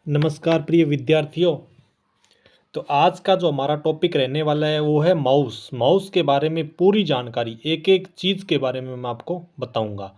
नमस्कार प्रिय विद्यार्थियों। तो आज का जो हमारा टॉपिक रहने वाला है वो है माउस। माउस के बारे में पूरी जानकारी, एक एक चीज़ के बारे में मैं आपको बताऊंगा।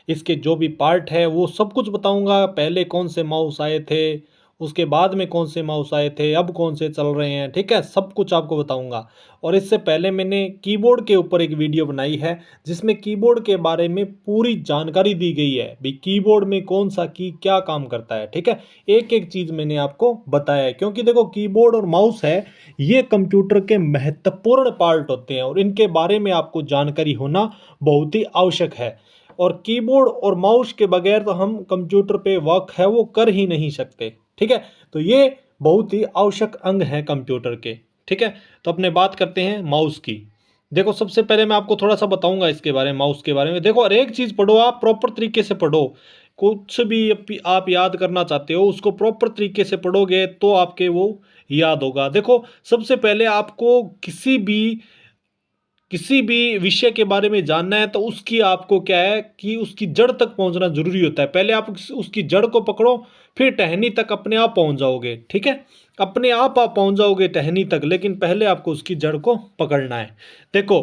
इसके जो भी पार्ट है वो सब कुछ बताऊंगा। पहले कौन से माउस आए थे, उसके बाद में कौन से माउस आए थे, अब कौन से चल रहे हैं, ठीक है, सब कुछ आपको बताऊंगा। और इससे पहले मैंने कीबोर्ड के ऊपर एक वीडियो बनाई है जिसमें कीबोर्ड के बारे में पूरी जानकारी दी गई है भी कीबोर्ड में कौन सा की क्या काम करता है, ठीक है। एक एक चीज़ मैंने आपको बताया है क्योंकि देखो कीबोर्ड और माउस है, ये कंप्यूटर के महत्वपूर्ण पार्ट होते हैं और इनके बारे में आपको जानकारी होना बहुत ही आवश्यक है। और कीबोर्ड और माउस के बगैर तो हम कंप्यूटर पे वर्क है वो कर ही नहीं सकते, ठीक है। तो ये बहुत ही आवश्यक अंग है कंप्यूटर के, ठीक है। तो अपने बात करते हैं माउस की। देखो सबसे पहले मैं आपको थोड़ा सा बताऊंगा इसके बारे में, माउस के बारे में। देखो हर एक चीज़ पढ़ो, आप प्रॉपर तरीके से पढ़ो। कुछ भी आप याद करना चाहते हो उसको प्रॉपर तरीके से पढ़ोगे तो आपके वो याद होगा। देखो सबसे पहले आपको किसी भी विषय के बारे में जानना है तो उसकी आपको क्या है कि उसकी जड़ तक पहुंचना जरूरी होता है। पहले आप उसकी जड़ को पकड़ो, फिर टहनी तक अपने आप पहुंच जाओगे, ठीक है। अपने आप पहुंच जाओगे टहनी तक, लेकिन पहले आपको उसकी जड़ को पकड़ना है। देखो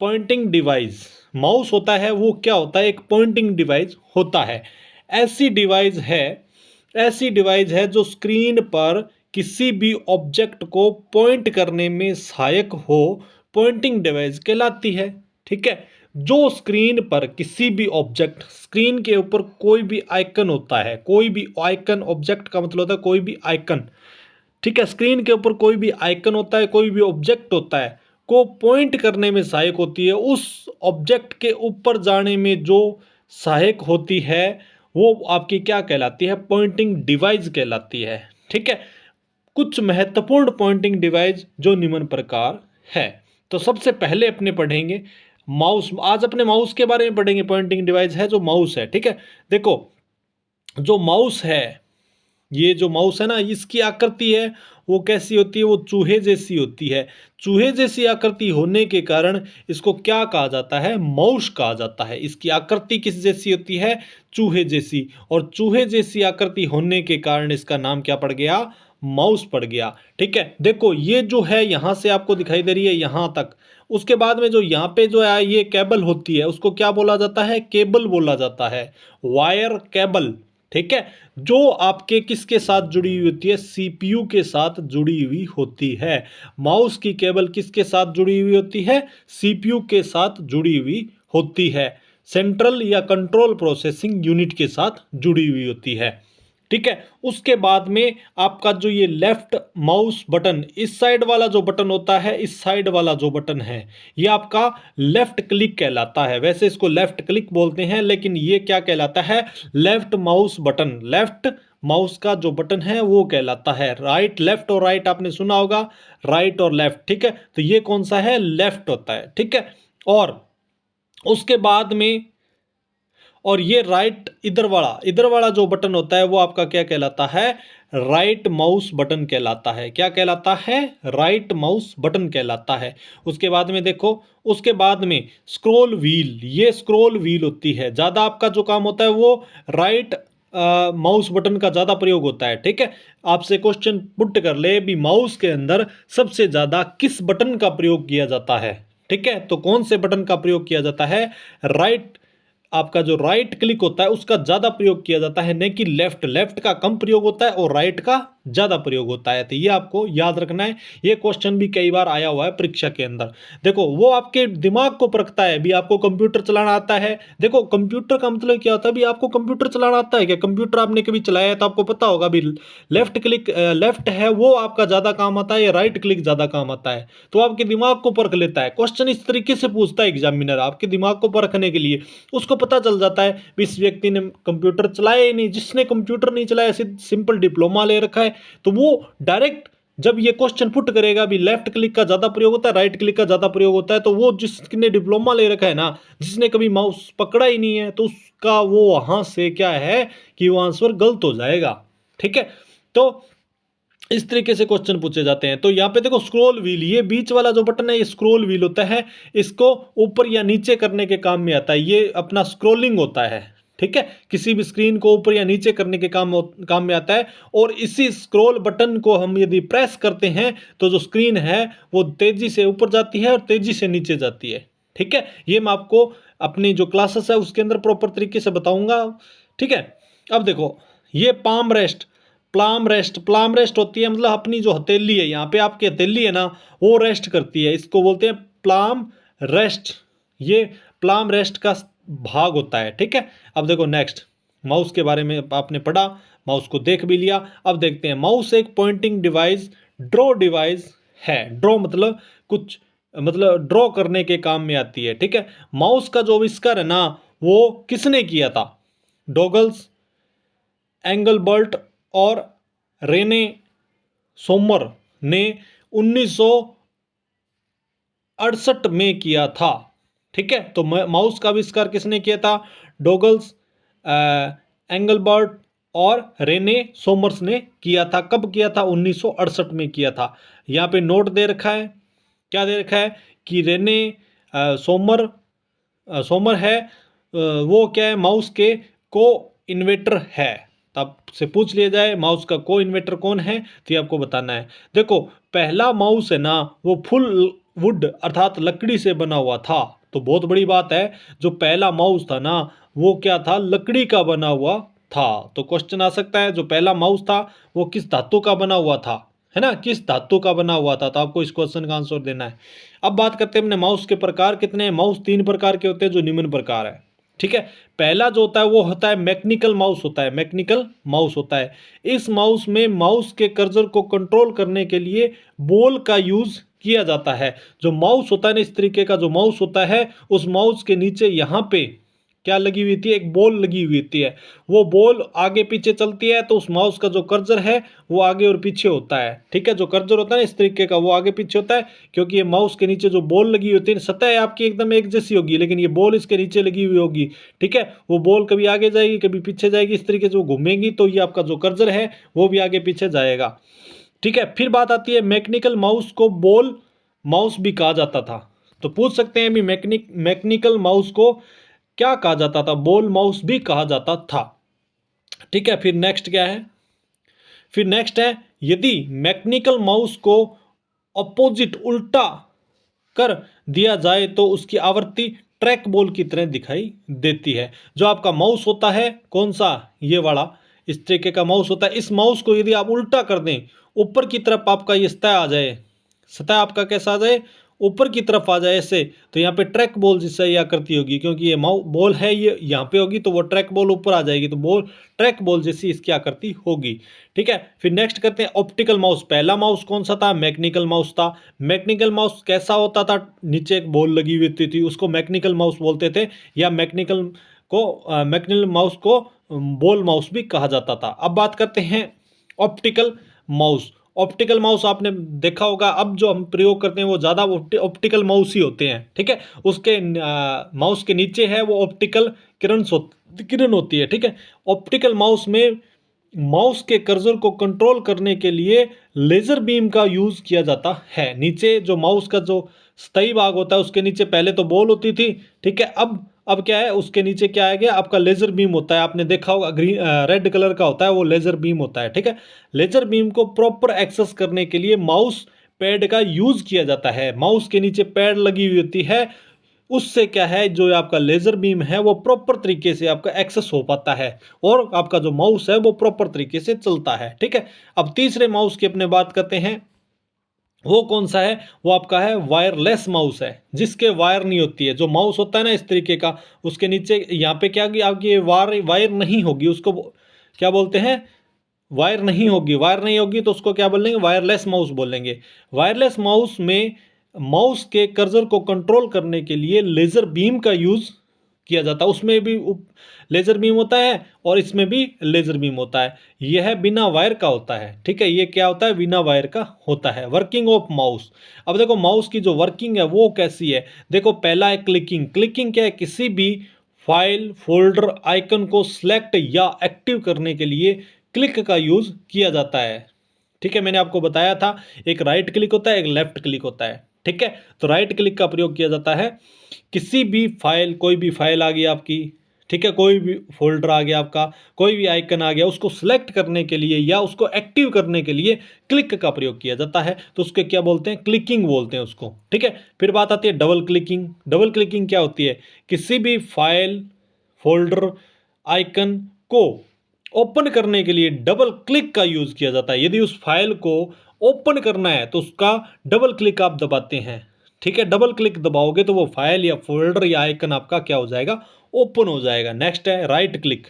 पॉइंटिंग डिवाइस माउस होता है, वो क्या होता है, एक पॉइंटिंग डिवाइस होता है। ऐसी डिवाइस है ऐसी डिवाइस है जो स्क्रीन पर किसी भी ऑब्जेक्ट को पॉइंट करने में सहायक हो, पॉइंटिंग डिवाइस कहलाती है, ठीक है। जो स्क्रीन पर किसी भी ऑब्जेक्ट, स्क्रीन के ऊपर कोई भी आइकन होता है, कोई भी आइकन, ऑब्जेक्ट का मतलब होता है कोई भी आइकन, ठीक है। स्क्रीन के ऊपर कोई भी आइकन होता है, कोई भी ऑब्जेक्ट होता है, को पॉइंट करने में सहायक होती है। उस ऑब्जेक्ट के ऊपर जाने में जो सहायक होती है वो आपकी क्या कहलाती है, पॉइंटिंग डिवाइस कहलाती है, ठीक है। कुछ महत्वपूर्ण पॉइंटिंग डिवाइस जो निम्न प्रकार है। तो सबसे पहले अपने पढ़ेंगे माउस। आज अपने माउस के बारे में पढ़ेंगे। पॉइंटिंग डिवाइस है जो माउस है, ठीक है। देखो जो माउस है, ये जो माउस है ना, इसकी आकृति है वो कैसी होती है, वो चूहे जैसी होती है। चूहे जैसी आकृति होने के कारण इसको क्या कहा जाता है, माउस कहा जाता है। इसकी आकृति किस जैसी होती है, चूहे जैसी, और चूहे जैसी आकृति होने के कारण इसका नाम क्या पड़ गया, माउस पड़ गया, ठीक है। देखो ये जो है यहाँ से आपको दिखाई दे रही है यहाँ तक, उसके बाद में जो यहाँ पे जो है ये केबल होती है उसको क्या बोला जाता है, केबल बोला जाता है, वायर केबल, ठीक है। जो आपके किसके साथ जुड़ी हुई होती है, सीपीयू के साथ जुड़ी हुई होती है। माउस की केबल किसके साथ जुड़ी हुई होती है, सीपीयू के साथ जुड़ी हुई होती है। सेंट्रल या कंट्रोल प्रोसेसिंग यूनिट के साथ जुड़ी हुई होती है, ठीक है। उसके बाद में आपका जो ये लेफ्ट माउस बटन, इस साइड वाला जो बटन होता है, इस साइड वाला जो बटन है ये आपका लेफ्ट क्लिक कहलाता है। वैसे इसको लेफ्ट क्लिक बोलते हैं लेकिन ये क्या कहलाता है, left mouse button. Left mouse का जो बटन है वो कहलाता है। राइट, लेफ्ट और राइट आपने सुना होगा, राइट और लेफ्ट, ठीक है। तो ये कौन सा है, लेफ्ट होता है, ठीक है। और उसके बाद में, और ये राइट, इधर वाला जो बटन होता है वो आपका क्या कहलाता है, राइट माउस बटन कहलाता है। क्या कहलाता है, राइट माउस बटन कहलाता है। उसके बाद में देखो, उसके बाद में स्क्रॉल व्हील, ये स्क्रॉल व्हील होती है। ज़्यादा आपका जो काम होता है वो राइट माउस बटन का ज़्यादा प्रयोग होता है, ठीक है। आपसे क्वेश्चन पुट कर ले भी माउस के अंदर सबसे ज़्यादा किस बटन का प्रयोग किया जाता है, ठीक है। तो कौन से बटन का प्रयोग किया जाता है, राइट, आपका जो राइट क्लिक होता है उसका ज्यादा प्रयोग किया जाता है, नहीं कि लेफ्ट। लेफ्ट का कम प्रयोग होता है और राइट का ज्यादा प्रयोग होता है। तो ये आपको याद रखना है। ये क्वेश्चन भी कई बार आया हुआ है परीक्षा के अंदर। देखो वो आपके दिमाग को परखता है भी, आपको कंप्यूटर चलाना आता है। देखो कंप्यूटर का मतलब क्या होता है भी, आपको कंप्यूटर चलाना आता है क्या, कंप्यूटर आपने कभी चलाया है तो आपको पता होगा भी लेफ्ट क्लिक, लेफ्ट है वो आपका ज्यादा काम आता है या राइट क्लिक ज्यादा काम आता है। तो आपके दिमाग को परख लेता है। क्वेश्चन इस तरीके से पूछता है एग्जामिनर, आपके दिमाग को परखने के लिए। उसको पता चल जाता है भी इस व्यक्ति ने कंप्यूटर चलाया ही नहीं। जिसने कंप्यूटर नहीं चलाया, सिंपल डिप्लोमा ले रखा है, तो वो डायरेक्ट जब ये क्वेश्चन पुट करेगा भी लेफ्ट क्लिक का ज्यादा प्रयोग होता है, राइट क्लिक का ज्यादा प्रयोग होता है, तो वो जिसने डिप्लोमा ले रखा है ना, जिसने कभी माउस पकड़ा ही नहीं है, तो उसका वो वहां से क्या है कि वो आंसर गलत हो जाएगा, ठीक है। तो इस तरीके से क्वेश्चन पूछे जाते हैं। तो यहाँ पे देखो स्क्रॉल व्हील, ये बीच वाला जो बटन है ये स्क्रॉल व्हील होता है। इसको ऊपर या नीचे करने के काम में आता है। ये अपना स्क्रॉलिंग होता है, ठीक है, किसी भी स्क्रीन को ऊपर या नीचे करने के काम में आता है। और इसी स्क्रॉल बटन को हम यदि प्रेस करते हैं तो जो स्क्रीन है वो तेजी से ऊपर जाती है और तेजी से नीचे जाती है। ठीक है, ये मैं आपको अपनी जो क्लासेस है उसके अंदर प्रॉपर तरीके से बताऊंगा। ठीक है, अब देखो ये पाम रेस्ट, प्लाम रेस्ट होती है, मतलब अपनी जो हथेली है, यहाँ पे आपकी हथेली है ना वो रेस्ट करती है, इसको बोलते हैं प्लाम रेस्ट। ये प्लाम रेस्ट का भाग होता है। ठीक है, अब देखो नेक्स्ट, माउस के बारे में आपने पढ़ा, माउस को देख भी लिया। अब देखते हैं, माउस एक पॉइंटिंग डिवाइस, ड्रॉ डिवाइस है। ड्रॉ मतलब कुछ, मतलब ड्रॉ करने के काम में आती है। ठीक है, माउस का जो आविष्कार है ना वो किसने किया था? डॉगल्स, एंगलबर्ट और रेने सोमर ने 1968 में किया था। ठीक है, तो माउस का आविष्कार किसने किया था? डॉगल्स, एंगलबर्ट और रेने सोमर्स ने किया था। कब किया था? 1968 में किया था। यहाँ पे नोट दे रखा है, क्या दे रखा है कि रेने सोमर है, वो क्या है, माउस के को इन्वेंटर है। तब से पूछ लिया जाए माउस का को इन्वेंटर कौन है तो ये आपको बताना है। देखो पहला माउस है ना वो फुल वुड अर्थात लकड़ी से बना हुआ था। तो बहुत बड़ी बात है, जो पहला माउस था ना वो क्या था? लकड़ी का बना हुआ था। तो क्वेश्चन आ सकता है जो पहला माउस था वो किस धातु का बना हुआ था, है ना, किस धातु का बना हुआ था। तो आपको इस क्वेश्चन का आंसर देना है। अब बात करते हैं अपने माउस के प्रकार कितने हैं। माउस 3 प्रकार के होते हैं जो निम्न प्रकार है। ठीक है, पहला जो होता है वो होता है मैकेनिकल माउस होता है, मैकेनिकल माउस होता है। इस माउस में माउस के कर्सर को कंट्रोल करने के लिए बॉल का यूज किया जाता है। जो माउस होता है ना, इस तरीके का जो माउस होता है, उस माउस के नीचे यहाँ पे क्या लगी हुई थी? एक बॉल लगी हुई होती है। वो बॉल आगे पीछे चलती है तो उस माउस का जो कर्सर है वो आगे और पीछे होता है। ठीक है, जो कर्सर होता है ना इस तरीके का वो आगे पीछे होता है, क्योंकि ये माउस के नीचे जो बॉल लगी होती है, सतह आपकी एकदम एक जैसी होगी लेकिन ये बॉल इसके नीचे लगी हुई होगी। ठीक है, वो बॉल कभी आगे जाएगी कभी पीछे जाएगी, इस तरीके से वो घूमेगी तो ये आपका जो कर्सर है वो भी आगे पीछे जाएगा। ठीक है, फिर बात आती है मैकेनिकल माउस को बॉल माउस भी कहा जाता था। तो पूछ सकते हैं भी मैकेनिकल माउस को क्या कहा जाता था? बॉल माउस भी कहा जाता था। ठीक है, फिर नेक्स्ट क्या है? फिर नेक्स्ट है, यदि मैकेनिकल माउस को अपोजिट उल्टा कर दिया जाए तो उसकी आवृत्ति ट्रैक बॉल की तरह दिखाई देती है। जो आपका माउस होता है कौन सा? ये वाला, इस तरीके का माउस होता है। इस माउस को यदि आप उल्टा कर दें, ऊपर की तरफ आपका ये सतह आ जाए, सतह आपका कैसा आ जाए? ऊपर की तरफ आ जाए ऐसे, तो यहाँ पे ट्रैक बॉल जिससे ये आकृति होगी, क्योंकि ये बॉल है ये यहाँ पे होगी तो वो ट्रैक बॉल ऊपर आ जाएगी, तो बॉल ट्रैक बॉल जैसी इसकी आकृति होगी। ठीक है, फिर नेक्स्ट करते हैं ऑप्टिकल माउस। पहला माउस कौन सा था? मैकेनिकल माउस था। मैकेनिकल माउस कैसा होता था? नीचे एक बॉल लगी हुई थी, उसको मैकेनिकल माउस बोलते थे, या मैकेनिकल माउस को बॉल माउस भी कहा जाता था। अब बात करते हैं ऑप्टिकल माउस। ऑप्टिकल माउस आपने देखा होगा, अब जो हम प्रयोग करते हैं वो ज़्यादा ऑप्टिकल माउस ही होते हैं। ठीक है, उसके माउस के नीचे है वो ऑप्टिकल किरण होती है। ठीक है, ऑप्टिकल माउस में माउस के कर्सर को कंट्रोल करने के लिए लेजर बीम का यूज किया जाता है। नीचे जो माउस का जो स्थायी भाग होता है उसके नीचे पहले तो बॉल होती थी। ठीक है, अब क्या है, उसके नीचे क्या आ गया? आपका लेजर बीम होता है। आपने देखा होगा रेड कलर का होता है वो लेजर बीम होता है। ठीक है, लेजर बीम को प्रॉपर एक्सेस करने के लिए माउस पैड का यूज किया जाता है। माउस के नीचे पैड लगी हुई होती है, उससे क्या है, जो आपका लेजर बीम है वो प्रॉपर तरीके से आपका एक्सेस हो पाता है और आपका जो माउस है वो प्रॉपर तरीके से चलता है। ठीक है, अब तीसरे माउस की अपने बात करते हैं, वो कौन सा है? वो आपका है वायरलेस माउस है, जिसके वायर नहीं होती है। जो माउस होता है ना इस तरीके का, उसके नीचे यहाँ पे क्या आपकी वायर नहीं होगी, उसको क्या बोलते हैं? वायर नहीं होगी। वायर नहीं होगी तो उसको क्या बोलेंगे? वायरलेस माउस बोलेंगे। वायरलेस माउस में माउस के कर्सर को कंट्रोल करने के लिए लेजर बीम का यूज किया जाता है। उसमें भी लेजर बीम होता है और इसमें भी लेजर बीम होता है। यह बिना वायर का होता है। ठीक है, ये क्या होता है? बिना वायर का होता है। Working of mouse. अब देखो माउस की जो वर्किंग है वो कैसी है। देखो पहला है क्लिकिंग। क्लिकिंग क्या है? किसी भी फाइल, फोल्डर, आइकन को सिलेक्ट या एक्टिव करने के लिए क्लिक का यूज किया जाता है। ठीक है, मैंने आपको बताया था एक राइट क्लिक होता है, एक लेफ्ट क्लिक होता है। ठीक है, तो राइट क्लिक का प्रयोग किया जाता है किसी भी फाइल, कोई भी फाइल आ गई आपकी, ठीक है, कोई भी फोल्डर आ गया आपका, कोई भी आइकन आ गया, उसको सिलेक्ट करने के लिए या उसको एक्टिव करने के लिए क्लिक का प्रयोग किया जाता है, तो उसके क्या बोलते हैं, क्लिकिंग बोलते हैं उसको। ठीक है, फिर बात आती है डबल क्लिकिंग। डबल क्लिकिंग क्या होती है, किसी भी फाइल, फोल्डर, आइकन को ओपन करने के लिए डबल क्लिक का यूज किया जाता है। यदि उस फाइल को ओपन करना है तो उसका डबल क्लिक आप दबाते हैं। ठीक है, डबल क्लिक दबाओगे तो वो फाइल या फोल्डर या आइकन आपका क्या हो जाएगा, ओपन हो जाएगा। नेक्स्ट है राइट क्लिक।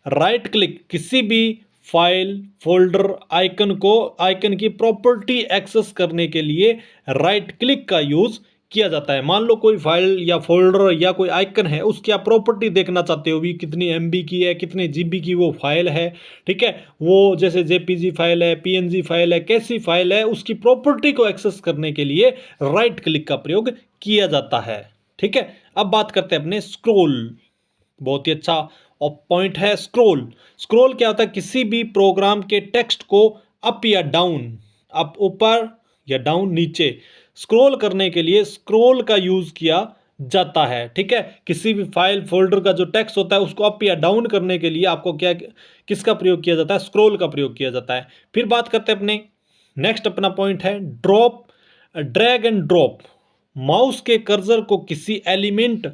राइट क्लिक किसी भी फाइल, फोल्डर, आइकन की प्रॉपर्टी एक्सेस करने के लिए राइट क्लिक का यूज किया जाता है। मान लो कोई फाइल या फोल्डर या कोई आइकन है, उसकी आप प्रॉपर्टी देखना चाहते हो भी, कितनी एमबी की है, कितने जीबी की वो फाइल है। ठीक है, वो जैसे जेपीजी फाइल है, पीएनजी फाइल है, कैसी फाइल है, उसकी प्रॉपर्टी को एक्सेस करने के लिए राइट क्लिक का प्रयोग किया जाता है। ठीक है, अब बात करते हैं अपने स्क्रोल। बहुत ही अच्छा और पॉइंट है स्क्रोल। स्क्रोल क्या होता है, किसी भी प्रोग्राम के टेक्स्ट को अप या डाउन, अप ऊपर या डाउन नीचे स्क्रॉल करने के लिए स्क्रॉल का यूज किया जाता है। ठीक है, किसी भी फाइल, फोल्डर का जो टेक्स्ट होता है उसको अप या डाउन करने के लिए आपको क्या, किसका प्रयोग किया जाता है, स्क्रॉल का प्रयोग किया जाता है। फिर बात करते हैं अपने नेक्स्ट, अपना पॉइंट है drop, drag and drop. Mouse के कर्सर को किसी एलिमेंट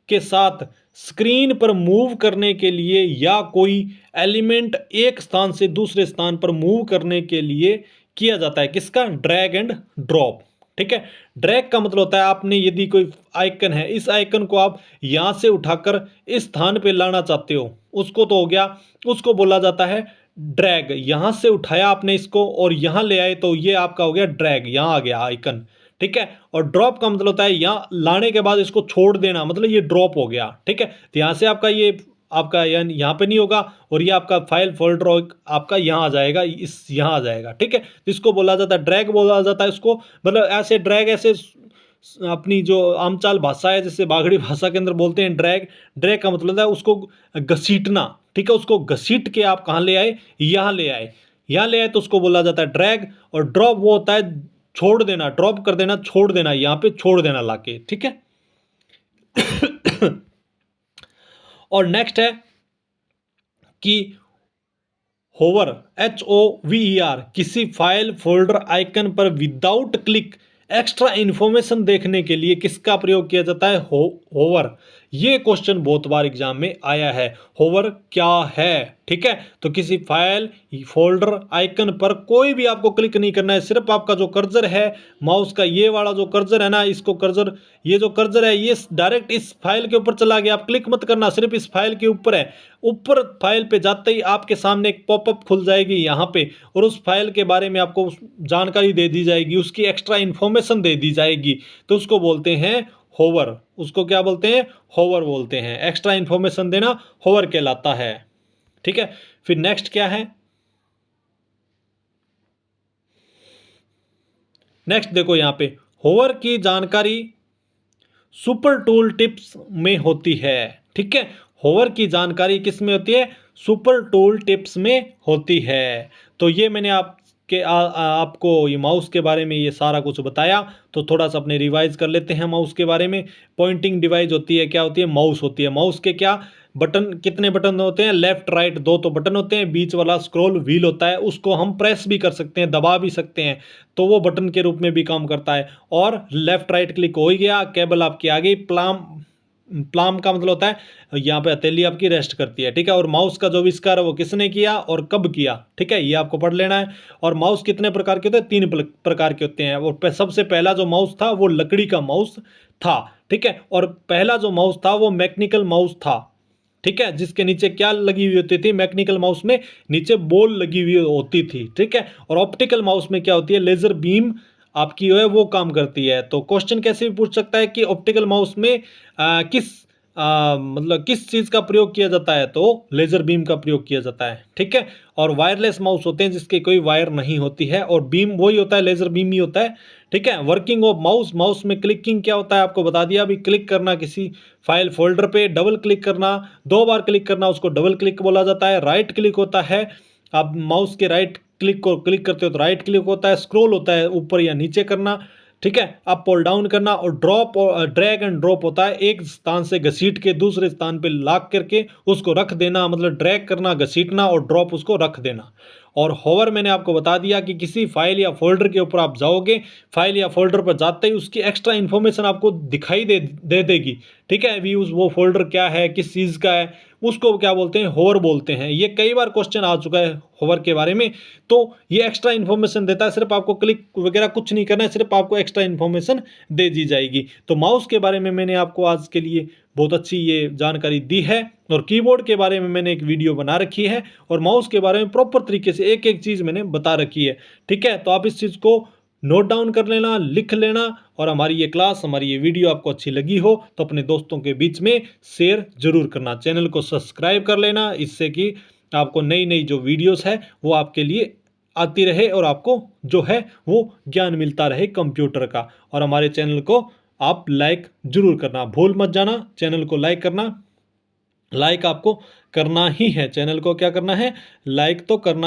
के साथ स्क्रीन पर मूव करने के लिए या कोई एलिमेंट एक स्थान से दूसरे स्थान पर मूव करने के लिए किया जाता है, किसका, ड्रैग एंड ड्रॉप। ठीक है, ड्रैग का मतलब होता है आपने यदि कोई आइकन है, इस आइकन को आप यहां से उठाकर इस स्थान पे लाना चाहते हो, उसको तो हो गया, उसको बोला जाता है ड्रैग। यहां से उठाया आपने इसको और यहां ले आए तो ये आपका हो गया ड्रैग, यहां आ गया आइकन। ठीक है, और ड्रॉप का मतलब होता है यहाँ लाने के बाद इसको छोड़ देना, मतलब ये ड्रॉप हो गया। ठीक है, तो यहाँ से आपका ये आपका यानी यहाँ पे नहीं होगा और ये आपका फाइल फोल्डर आपका यहाँ आ जाएगा, इस यहाँ आ जाएगा। ठीक है, तो इसको बोला जाता है ड्रैग, बोला जाता है इसको, मतलब ऐसे ड्रैग, ऐसे अपनी जो आमचाल भाषा है जैसे बागड़ी भाषा के अंदर बोलते हैं ड्रैग। ड्रैग का मतलब है उसको घसीटना। ठीक है, उसको घसीट के आप कहाँ ले आए, यहाँ ले आए, यहाँ ले आए तो उसको बोला जाता है ड्रैग। और ड्रॉप वो होता है छोड़ देना, ड्रॉप कर देना, छोड़ देना, यहाँ पे छोड़ देना लाके। ठीक है और नेक्स्ट है कि होवर, HOVER, किसी फाइल, फोल्डर, आइकन पर विदाउट क्लिक एक्स्ट्रा इंफॉर्मेशन देखने के लिए किसका प्रयोग किया जाता है, होवर। ये क्वेश्चन बहुत बार एग्जाम में आया है, होवर क्या है। ठीक है, तो किसी फाइल, फोल्डर, आइकन पर कोई भी आपको क्लिक नहीं करना है, सिर्फ आपका जो कर्सर है माउस का, ये वाला जो कर्सर है ना, इसको कर्सर, ये जो कर्सर है ये डायरेक्ट इस फाइल के ऊपर चला गया, आप क्लिक मत करना, सिर्फ इस फाइल के ऊपर है। ऊपर फाइल पे जाते ही आपके सामने एक पॉपअप खुल जाएगी यहाँ पे, और उस फाइल के बारे में आपको जानकारी दे दी जाएगी, उसकी एक्स्ट्रा इन्फॉर्मेशन दे दी जाएगी, तो उसको बोलते हैं होवर। उसको क्या बोलते हैं, होवर बोलते हैं। एक्स्ट्रा इन्फॉर्मेशन देना होवर कहलाता है। ठीक है, फिर नेक्स्ट क्या है, नेक्स्ट देखो यहाँ पे होवर की जानकारी सुपर टूल टिप्स में होती है। ठीक है, होवर की जानकारी किस में होती है, सुपर टूल टिप्स में होती है। तो ये मैंने आपको ये माउस के बारे में ये सारा कुछ बताया, तो थोड़ा सा अपने रिवाइज कर लेते हैं माउस के बारे में। पॉइंटिंग डिवाइस होती है, क्या होती है, माउस होती है। माउस के क्या बटन, कितने बटन होते हैं, लेफ्ट राइट दो तो बटन होते हैं, बीच वाला स्क्रॉल व्हील होता है, उसको हम प्रेस भी कर सकते हैं, दबा भी सकते हैं, तो वो बटन के रूप में भी काम करता है। और लेफ्ट राइट क्लिक हो ही गया, केबल आपकी आ गई, प्लाम, प्लाम का मतलब होता है यहाँ पे हथेली आपकी रेस्ट करती है। ठीक है, और माउस का जो आविष्कार है वो किसने किया और कब किया, ठीक है, ये आपको पढ़ लेना है। और माउस कितने प्रकार के होते हैं, 3 प्रकार के होते हैं। और सबसे पहला जो माउस था वो लकड़ी का माउस था। ठीक है, और पहला जो माउस था वो मैकेनिकल माउस था। ठीक है, जिसके नीचे क्या लगी हुई होती थी, मैकेनिकल माउस में नीचे बॉल लगी हुई होती थी। ठीक है, और ऑप्टिकल माउस में क्या होती है, लेजर बीम आपकी जो है वो काम करती है। तो क्वेश्चन कैसे भी पूछ सकता है कि ऑप्टिकल माउस में मतलब किस चीज़ का प्रयोग किया जाता है, तो लेजर बीम का प्रयोग किया जाता है। ठीक है, और वायरलेस माउस होते हैं जिसके कोई वायर नहीं होती है, और बीम वही होता है, लेजर बीम ही होता है। ठीक है, वर्किंग ऑफ माउस, माउस में क्लिकिंग क्या होता है आपको बता दिया अभी, क्लिक करना किसी फाइल फोल्डर पे, डबल क्लिक करना, 2 बार क्लिक करना, उसको डबल क्लिक बोला जाता है। राइट क्लिक होता है, आप माउस के राइट क्लिक को क्लिक करते हो तो राइट क्लिक होता है। स्क्रॉल होता है ऊपर या नीचे करना। ठीक है। अब पुल डाउन करना और ड्रॉप और ड्रैग एंड ड्रॉप होता है, एक स्थान से घसीट के दूसरे स्थान पे लॉक करके उसको रख देना, मतलब ड्रैग करना, घसीटना, और ड्रॉप उसको रख देना। और होवर मैंने आपको बता दिया कि किसी फाइल या फोल्डर के ऊपर आप जाओगे, फाइल या फोल्डर पर जाते ही उसकी एक्स्ट्रा इन्फॉर्मेशन आपको दिखाई दे देगी। ठीक है, अभी वो फोल्डर क्या है, किस चीज़ का है, उसको क्या बोलते हैं, होवर बोलते हैं। ये कई बार क्वेश्चन आ चुका है होवर के बारे में। तो ये एक्स्ट्रा इन्फॉर्मेशन देता है, सिर्फ आपको क्लिक वगैरह कुछ नहीं करना है, सिर्फ आपको एक्स्ट्रा इन्फॉर्मेशन दे दी जाएगी। तो माउस के बारे में मैंने आपको आज के लिए बहुत अच्छी ये जानकारी दी है, और कीबोर्ड के बारे में मैंने एक वीडियो बना रखी है, और माउस के बारे में प्रॉपर तरीके से एक एक चीज़ मैंने बता रखी है। ठीक है, तो आप इस चीज़ को नोट डाउन कर लेना, लिख लेना, और हमारी ये क्लास, हमारी ये वीडियो आपको अच्छी लगी हो तो अपने दोस्तों के बीच में शेयर जरूर करना। चैनल को सब्सक्राइब कर लेना, इससे कि आपको नई नई जो वीडियोस है वो आपके लिए आती रहे, और आपको जो है वो ज्ञान मिलता रहे कंप्यूटर का। और हमारे चैनल को आप लाइक जरूर करना, भूल मत जाना चैनल को लाइक करना। लाइक आपको करना ही है, चैनल को क्या करना है, लाइक तो करना